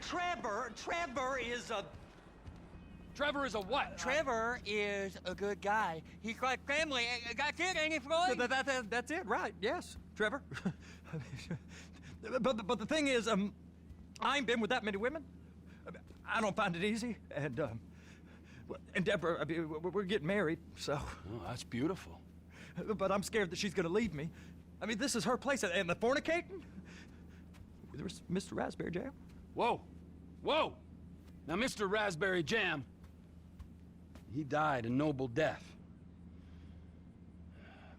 Trevor is a... Trevor is a what? Trevor is a good guy. He's like family. That's it, ain't it, Floyd? That's it, right? Yes, Trevor. but the thing is, I ain't been with that many women. I don't find it easy, and Deborah, I mean, we're getting married, so. Oh, that's beautiful. But I'm scared that she's gonna leave me. I mean, this is her place, and the fornicating? There's Mr. Raspberry Jam. Whoa, whoa! Now, Mr. Raspberry Jam, he died a noble death,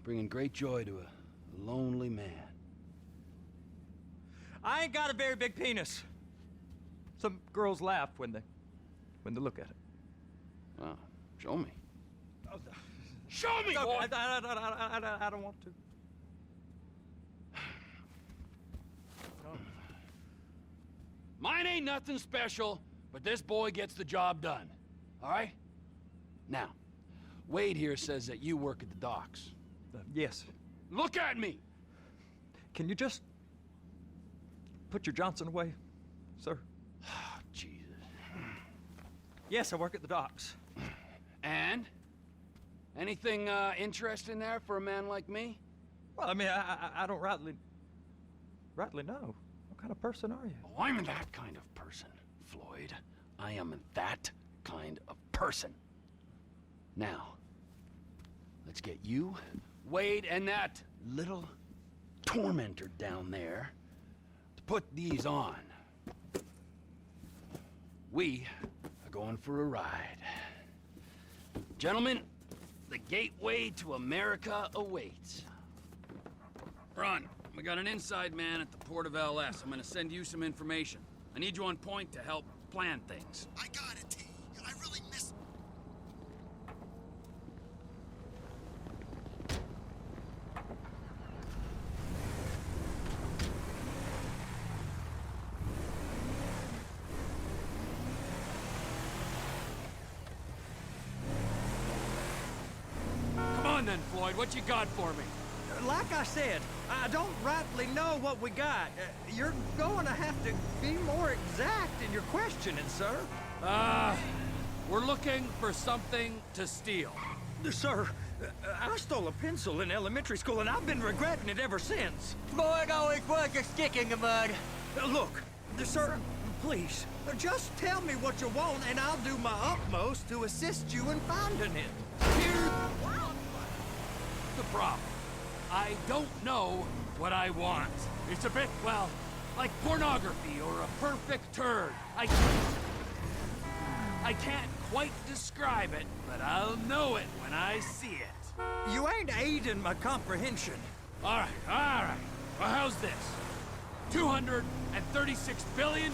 bringing great joy to a lonely man. I ain't got a very big penis. Some girls laugh when they look at it. Oh, show me. Show me, boy! I don't want to. Mine ain't nothing special, but this boy gets the job done. All right? Now, Wade here says that you work at the docks. Yes. Look at me! Can you just put your Johnson away, sir? Jesus. Yes, I work at the docks. And? Anything interesting there for a man like me? Well, I mean, I don't rightly know. What kind of person are you? Oh, I'm that kind of person, Floyd. I am that kind of person. Now, let's get you, Wade, and that little tormentor down there to put these on. We are going for a ride. Gentlemen, the gateway to America awaits. Ron, we got an inside man at the port of LS. I'm gonna send you some information. I need you on point to help plan things. I got it, T. I really miss... Come on then, Floyd, what you got for me? Like I said, I don't rightly know what we got. You're going to have to be more exact in your questioning, sir. We're looking for something to steal. Sir, I stole a pencil in elementary school, and I've been regretting it ever since. Floyd always was a stick in the mud. Look, sir, please, just tell me what you want, and I'll do my utmost to assist you in finding it. Here's the problem. I don't know what I want. It's a bit, well, like pornography or a perfect turd. I can't quite describe it, but I'll know it when I see it. You ain't aiding my comprehension. All right. Well, how's this? $236 billion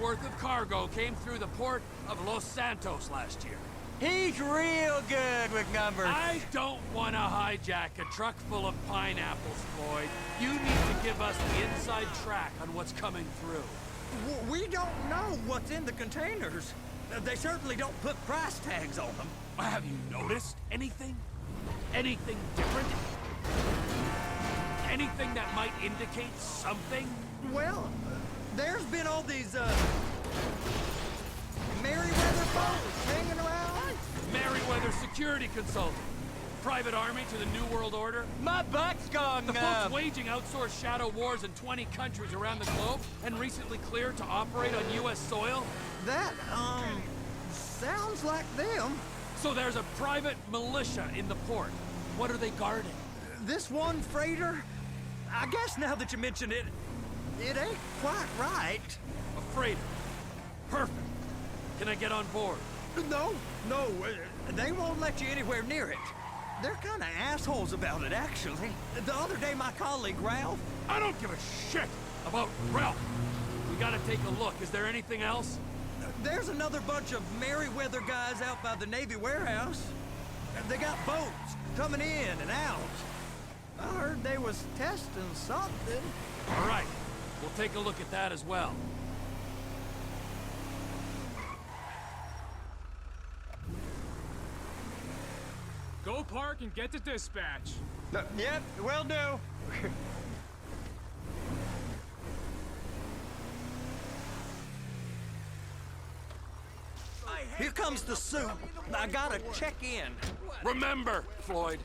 worth of cargo came through the port of Los Santos last year. He's real good with numbers. I don't want to hijack a truck full of pineapples, Floyd. You need to give us the inside track on what's coming through. We don't know what's in the containers. They certainly don't put price tags on them. Have you noticed anything? Anything different? Anything that might indicate something? Well, there's been all these, Merryweather boats hanging around. Merryweather Security Consulting. Private army to the New World Order. My butt's gone The folks waging outsourced shadow wars in 20 countries around the globe and recently cleared to operate on U.S. soil. That, sounds like them. So there's a private militia in the port. What are they guarding? This one freighter? I guess now that you mention it, it ain't quite right. A freighter. Perfect. Can I get on board? No, they won't let you anywhere near it. They're kind of assholes about it, actually. The other day, my colleague, Ralph... I don't give a shit about Ralph. We gotta take a look. Is there anything else? There's another bunch of Merryweather guys out by the Navy warehouse. They got boats coming in and out. I heard they was testing something. All right. We'll take a look at that as well. Go park and get to dispatch. Yep, will do. Here comes the soup. I gotta check in. Remember, Floyd,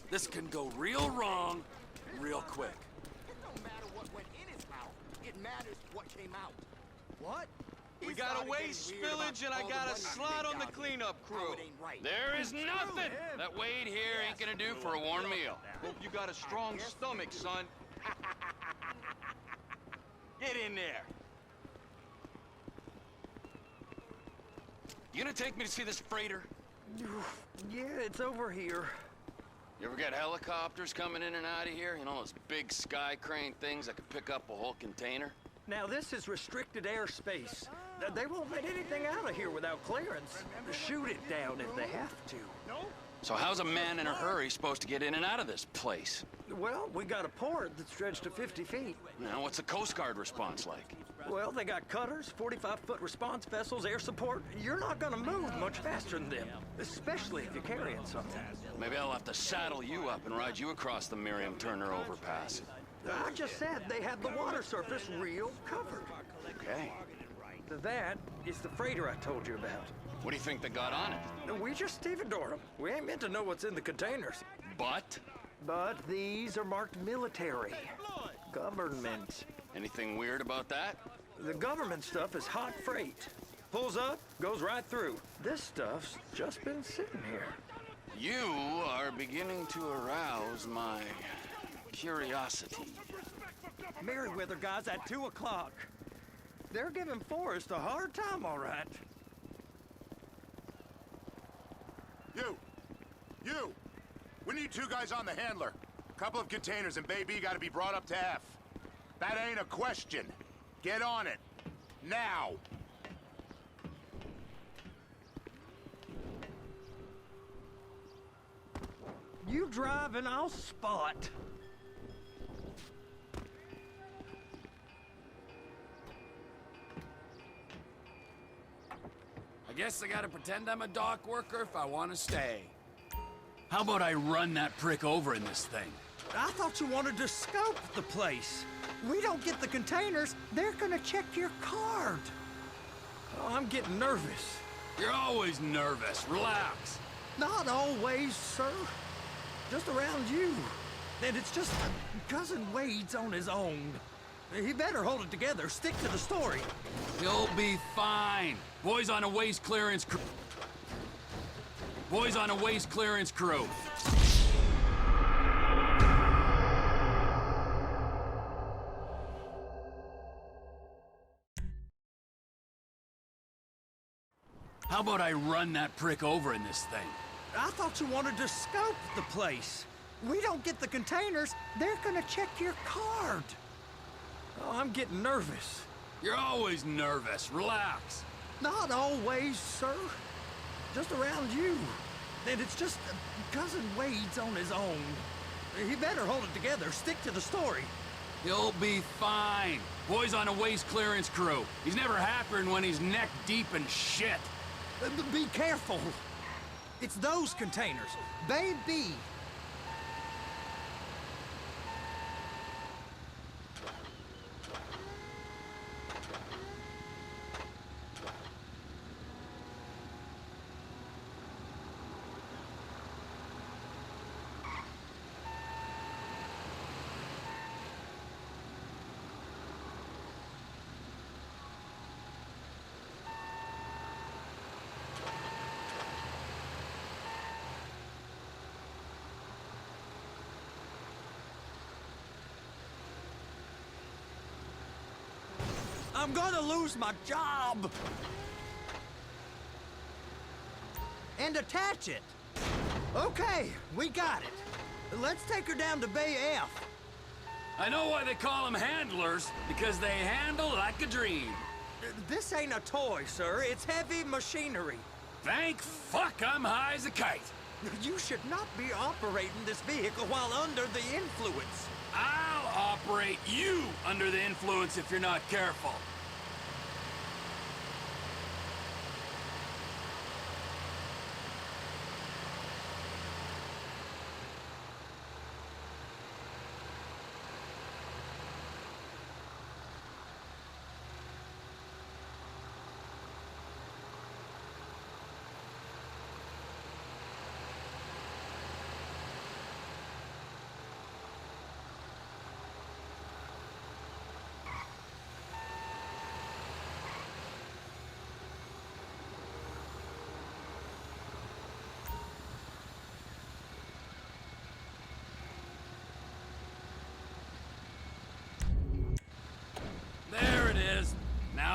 this can go real wrong real quick. It don't matter what went in his mouth. It matters what came out. What? We got a waste spillage and I got a slot on the cleanup crew. There is nothing that Wade here ain't gonna do for a warm meal. Hope you got a strong stomach, son. Get in there. You gonna take me to see this freighter? Yeah, it's over here. You ever get helicopters coming in and out of here? You know, those big sky crane things that could pick up a whole container? Now, this is restricted airspace. They won't let anything out of here without clearance. Shoot it down if they have to. So how's a man in a hurry supposed to get in and out of this place? Well, we got a port that's stretched to 50 feet. Now, what's the Coast Guard response like? Well, they got cutters, 45-foot response vessels, air support. You're not gonna move much faster than them, especially if you're carrying something. Maybe I'll have to saddle you up and ride you across the Miriam Turner overpass. I just said they had the water surface real covered. Okay. That is the freighter I told you about. What do you think they got on it? We just stevedored them. We ain't meant to know what's in the containers. But? But these are marked military. Government. Anything weird about that? The government stuff is hot freight. Pulls up, goes right through. This stuff's just been sitting here. You are beginning to arouse my curiosity. Merriweather guys at 2 o'clock. They're giving Forrest a hard time, all right. You! We need 2 guys on the handler. Couple of containers and Baby gotta be brought up to F. That ain't a question. Get on it. Now! You drive and I'll spot. I guess I gotta pretend I'm a dock worker if I want to stay. How about I run that prick over in this thing? I thought you wanted to scope the place. We don't get the containers, they're gonna check your card. Oh, I'm getting nervous. You're always nervous. Relax. Not always, sir. Just around you. And it's just Cousin Wade's on his own. He better hold it together, stick to the story. You'll be fine. Boys on a waste clearance crew. Boys on a waste clearance crew. How about I run that prick over in this thing? I thought you wanted to scope the place. We don't get the containers, they're gonna check your card. Oh, I'm getting nervous. You're always nervous. Relax. Not always, sir. Just around you. And it's just Cousin Wade's on his own. He better hold it together, stick to the story. He'll be fine. Boys on a waste clearance crew. He's never happier than when he's neck deep in shit. Be careful. It's those containers. Baby. I'm gonna lose my job! And attach it. Okay, we got it. Let's take her down to Bay F. I know why they call them handlers, because they handle like a dream. This ain't a toy, sir. It's heavy machinery. Thank fuck I'm high as a kite. You should not be operating this vehicle while under the influence. I'll operate you under the influence if you're not careful.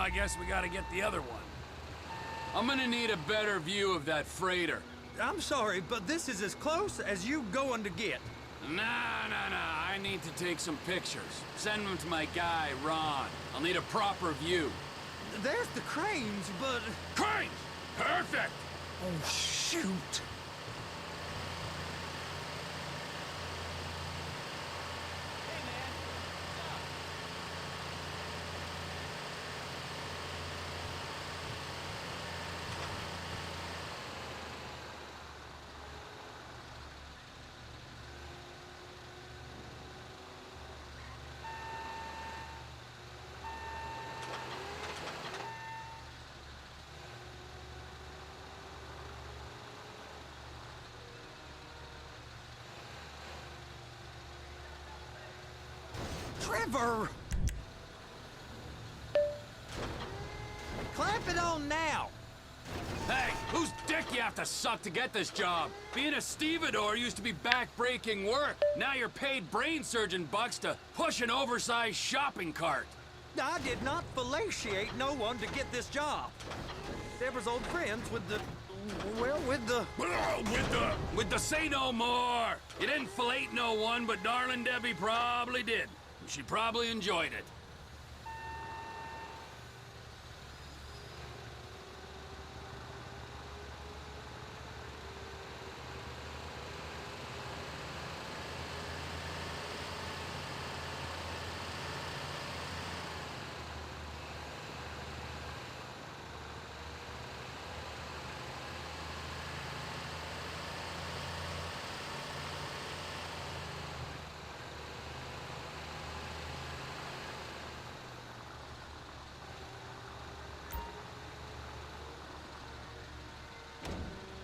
I guess we gotta get the other one. I'm gonna need a better view of that freighter. I'm sorry, but this is as close as you going to get. Nah. I need to take some pictures. Send them to my guy, Ron. I'll need a proper view. There's the cranes, but... Cranes! Perfect! Oh, shoot. Trevor! Clamp it on now! Hey, whose dick you have to suck to get this job? Being a stevedore used to be back-breaking work. Now you're paid brain surgeon bucks to push an oversized shopping cart. I did not fellatiate no one to get this job. Deborah's old friends with the... well, with the... With the say no more. You didn't fillet no one, but darling Debbie probably did. She probably enjoyed it.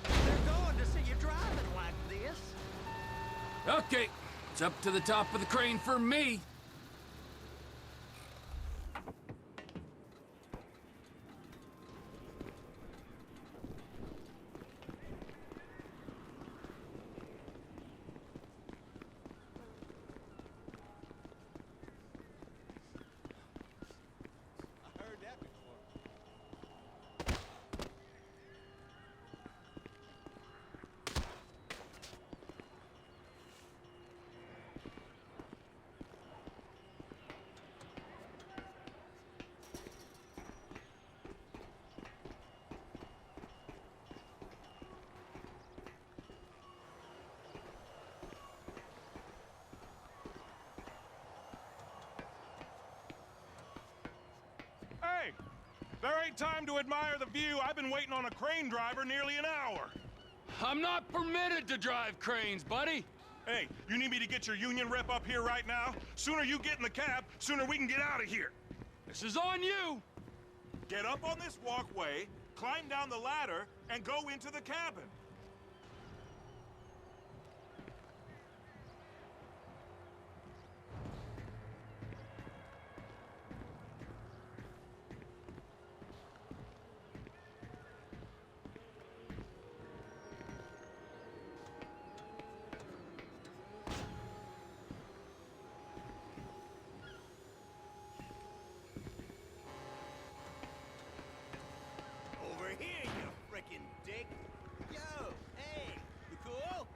They're going to see you driving like this. Okay, it's up to the top of the crane for me. Hey, there ain't time to admire the view. I've been waiting on a crane driver nearly an hour. I'm not permitted to drive cranes, buddy. Hey, you need me to get your union rep up here right now? Sooner you get in the cab, sooner we can get out of here. This is on you. Get up on this walkway, climb down the ladder, and go into the cabin. Over here, you frickin' dick. Yo, hey, you cool?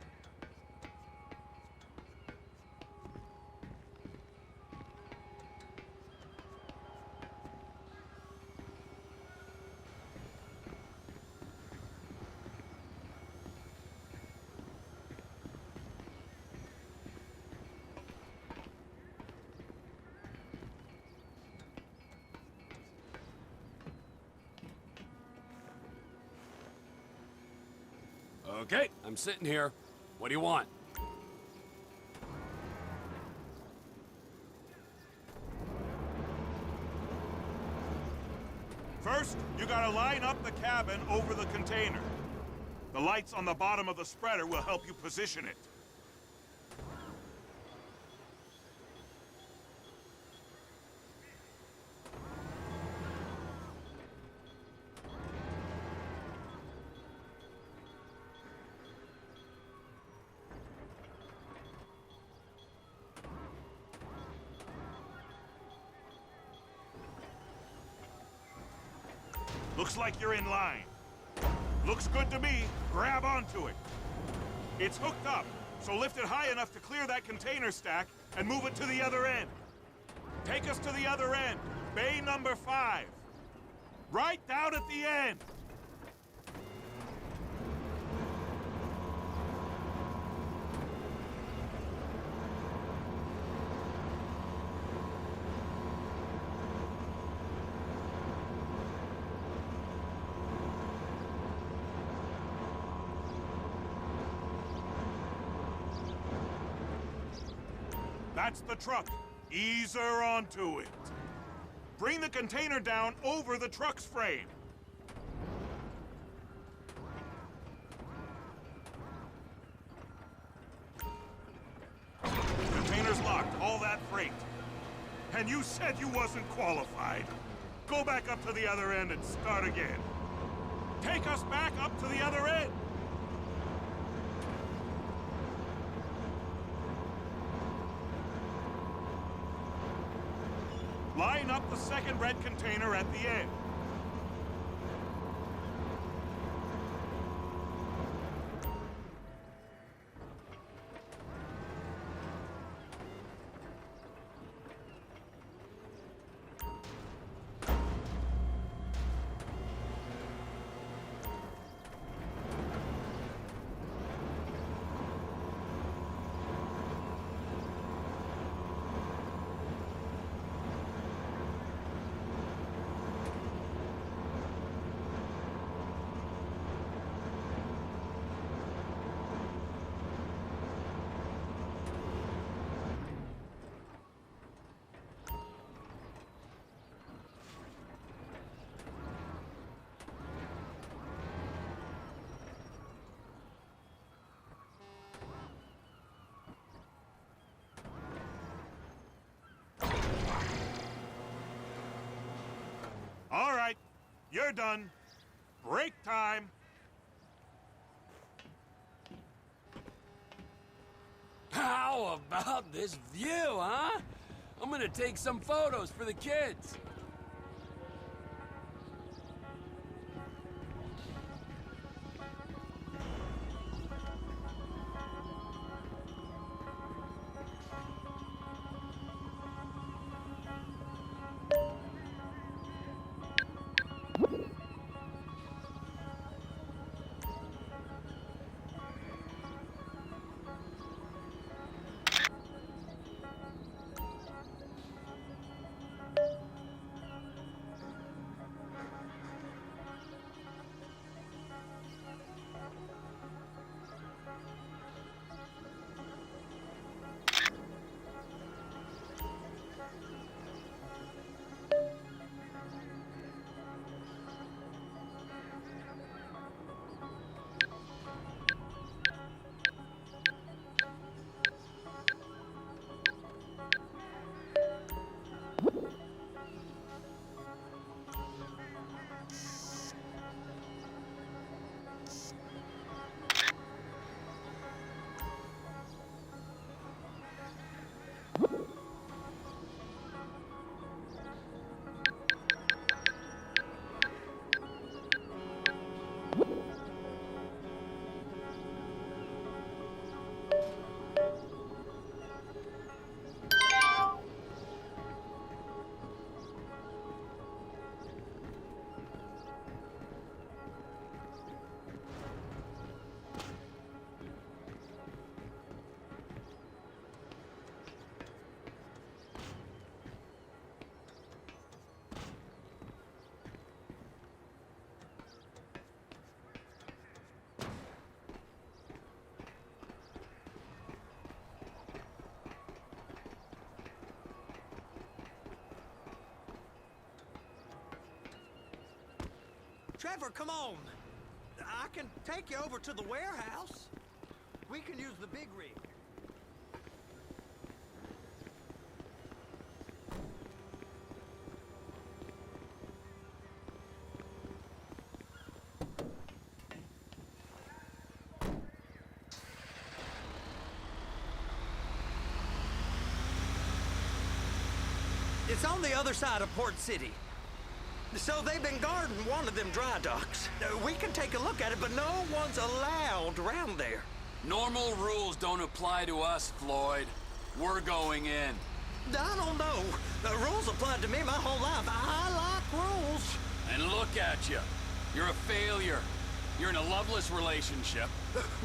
Okay, I'm sitting here. What do you want? First, you gotta line up the cabin over the container. The lights on the bottom of the spreader will help you position it. Looks like you're in line. Looks good to me. Grab onto it. It's hooked up, so lift it high enough to clear that container stack and move it to the other end. Take us to the other end. Bay number 5. Right down at the end. That's the truck. Ease her onto it. Bring the container down over the truck's frame. Container's locked, all that freight. And you said you wasn't qualified. Go back up to the other end and start again. Take us back up to the other end. Line up the second red container at the end. All right, you're done. Break time. How about this view, huh? I'm gonna take some photos for the kids. Trevor, come on. I can take you over to the warehouse. We can use the big rig. It's on the other side of Port City. So they've been guarding one of them dry docks. We can take a look at it, but no one's allowed around there. Normal rules don't apply to us, Floyd. We're going in. I don't know. The rules applied to me my whole life. I like rules. And look at you. You're a failure. You're in a loveless relationship.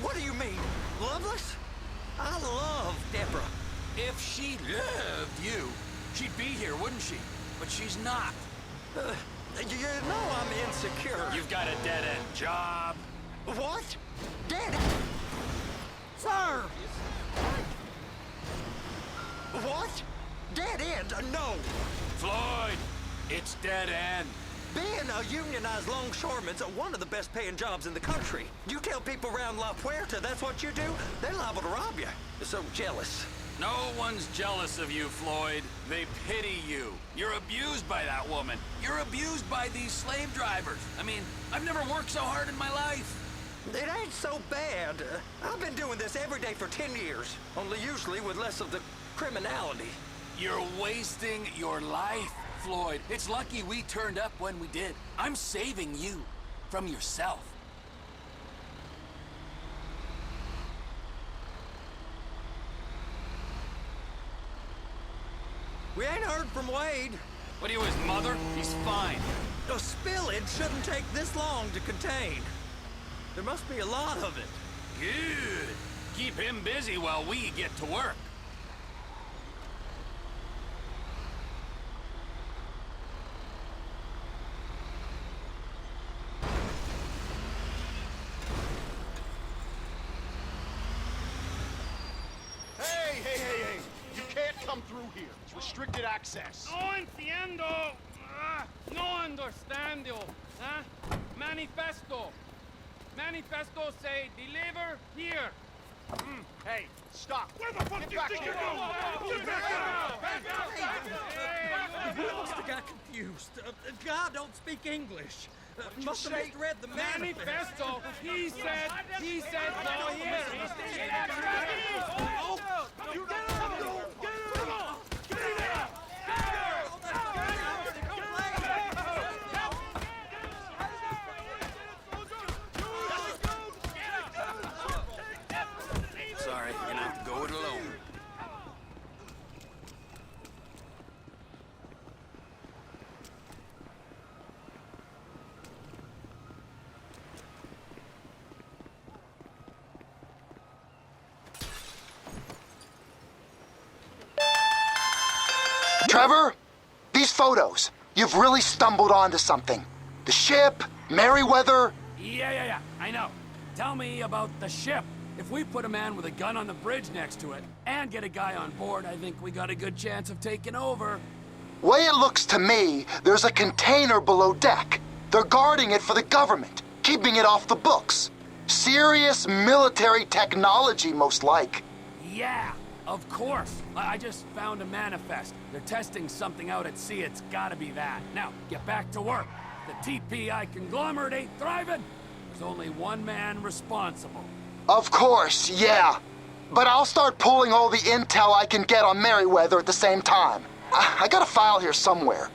What do you mean? Loveless? I love Deborah. If she loved you, she'd be here, wouldn't she? But she's not. You know I'm insecure. You've got a dead-end job. What? Dead? Sir! What? Dead end? No. Floyd, it's dead end. Being a unionized longshoreman's one of the best paying jobs in the country. You tell people around La Puerta that's what you do, they're liable to rob you. They're so jealous. No one's jealous of you, Floyd. They pity you. You're abused by that woman. You're abused by these slave drivers. I mean, I've never worked so hard in my life. It ain't so bad. I've been doing this every day for 10 years, only usually with less of the criminality. You're wasting your life, Floyd. It's lucky we turned up when we did. I'm saving you from yourself. We ain't heard from Wade. What are you, his mother? He's fine. A spillage shouldn't take this long to contain. There must be a lot of it. Good. Keep him busy while we get to work. Hey! You can't come through here. It's restricted access. No entiendo. No understando. Manifesto. Manifesto say deliver here. Hey, stop. Where the fuck do you think you're going? We must have got confused. God don't speak English. Must have misread the manifesto. Manifesto. He said go here. Sorry, you're gonna have to go it alone. Trevor, these photos, you've really stumbled onto something. The ship, Merryweather. Yeah, I know. Tell me about the ship. If we put a man with a gun on the bridge next to it and get a guy on board, I think we got a good chance of taking over. Way it looks to me, there's a container below deck. They're guarding it for the government, keeping it off the books. Serious military technology, most like. Yeah, of course. I just found a manifest. They're testing something out at sea. It's gotta be that. Now, get back to work. The TPI conglomerate ain't thriving. There's only one man responsible. Of course, yeah. But I'll start pulling all the intel I can get on Merryweather at the same time. I got a file here somewhere.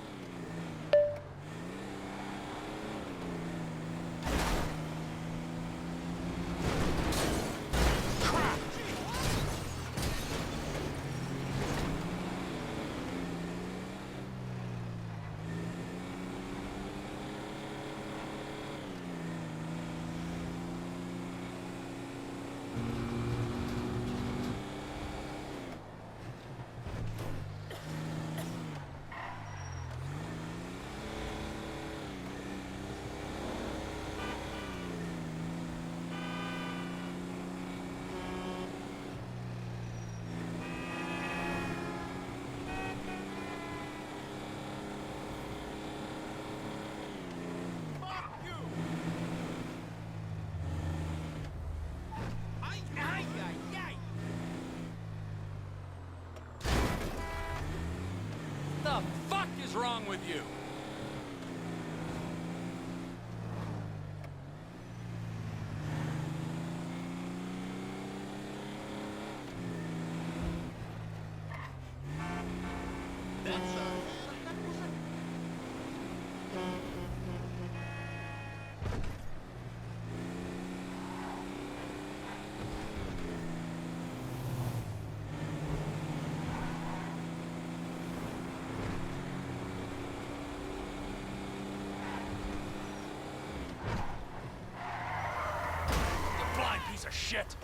shit!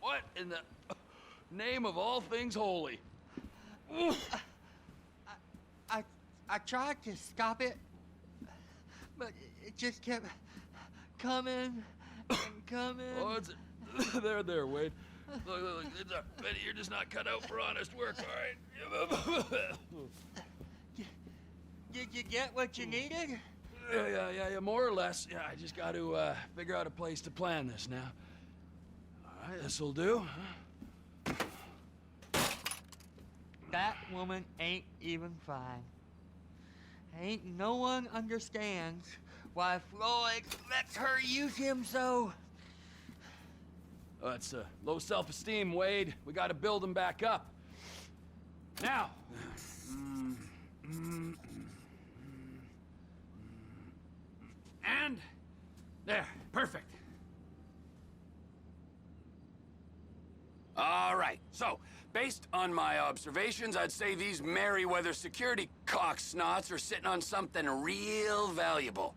What in the name of all things holy? I tried to stop it, but it just kept coming and coming. Oh, it's there, Wade. Look, it's a pity you're just not cut out for honest work, all right? Did you get what you needed? Yeah, more or less. Yeah, I just got to figure out a place to plan this now. All right, this'll do. That woman ain't even fine. Ain't no one understands why Floyd lets her use him so. Oh, it's low self-esteem, Wade. We got to build him back up. Now. And there, perfect. All right, so based on my observations, I'd say these Merryweather security cocksnots are sitting on something real valuable.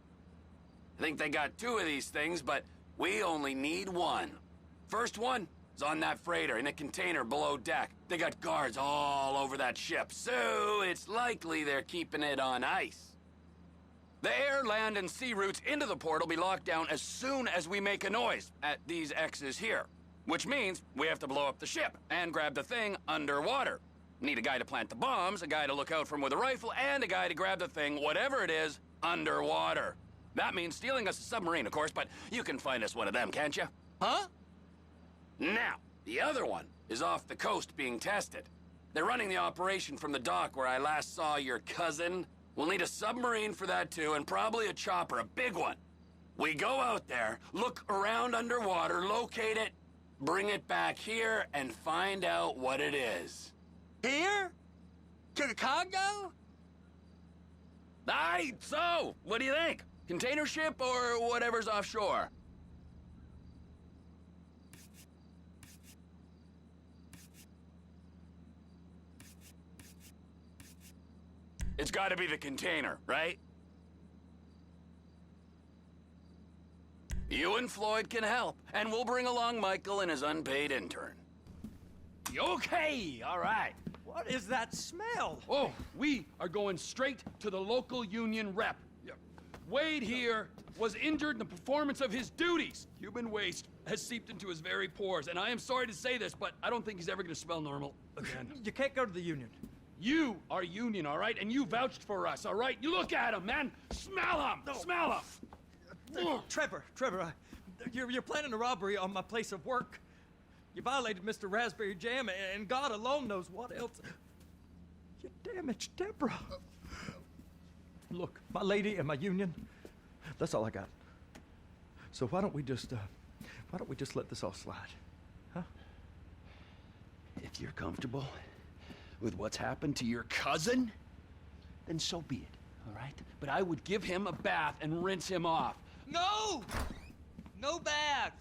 I think they got 2 of these things, but we only need 1. First one is on that freighter in a container below deck. They got guards all over that ship, so it's likely they're keeping it on ice. The air, land, and sea routes into the port will be locked down as soon as we make a noise at these X's here. Which means we have to blow up the ship and grab the thing underwater. Need a guy to plant the bombs, a guy to look out for 'em with a rifle, and a guy to grab the thing, whatever it is, underwater. That means stealing us a submarine, of course, but you can find us one of them, can't you? Huh? Now, the other one is off the coast being tested. They're running the operation from the dock where I last saw your cousin. We'll need a submarine for that too, and probably a chopper, a big one. We go out there, look around underwater, locate it, bring it back here, and find out what it is. Here? To the Congo? Aye, so, what do you think? Container ship or whatever's offshore? It's gotta be the container, right? You and Floyd can help, and we'll bring along Michael and his unpaid intern. Okay, all right. What is that smell? Oh, we are going straight to the local union rep. Wade here was injured in the performance of his duties. Human waste has seeped into his very pores, and I am sorry to say this, but I don't think he's ever gonna smell normal again. You can't go to the union. You are union, all right? And you vouched for us, all right? You look at him, man. Smell him. No. Smell him. Trevor, you're planning a robbery on my place of work. You violated Mr. Raspberry Jam, and God alone knows what else. You damaged Deborah. Look, my lady and my union, that's all I got. So why don't we just let this all slide, huh? If you're comfortable with what's happened to your cousin, then so be it, all right? But I would give him a bath and rinse him off. No! No bath!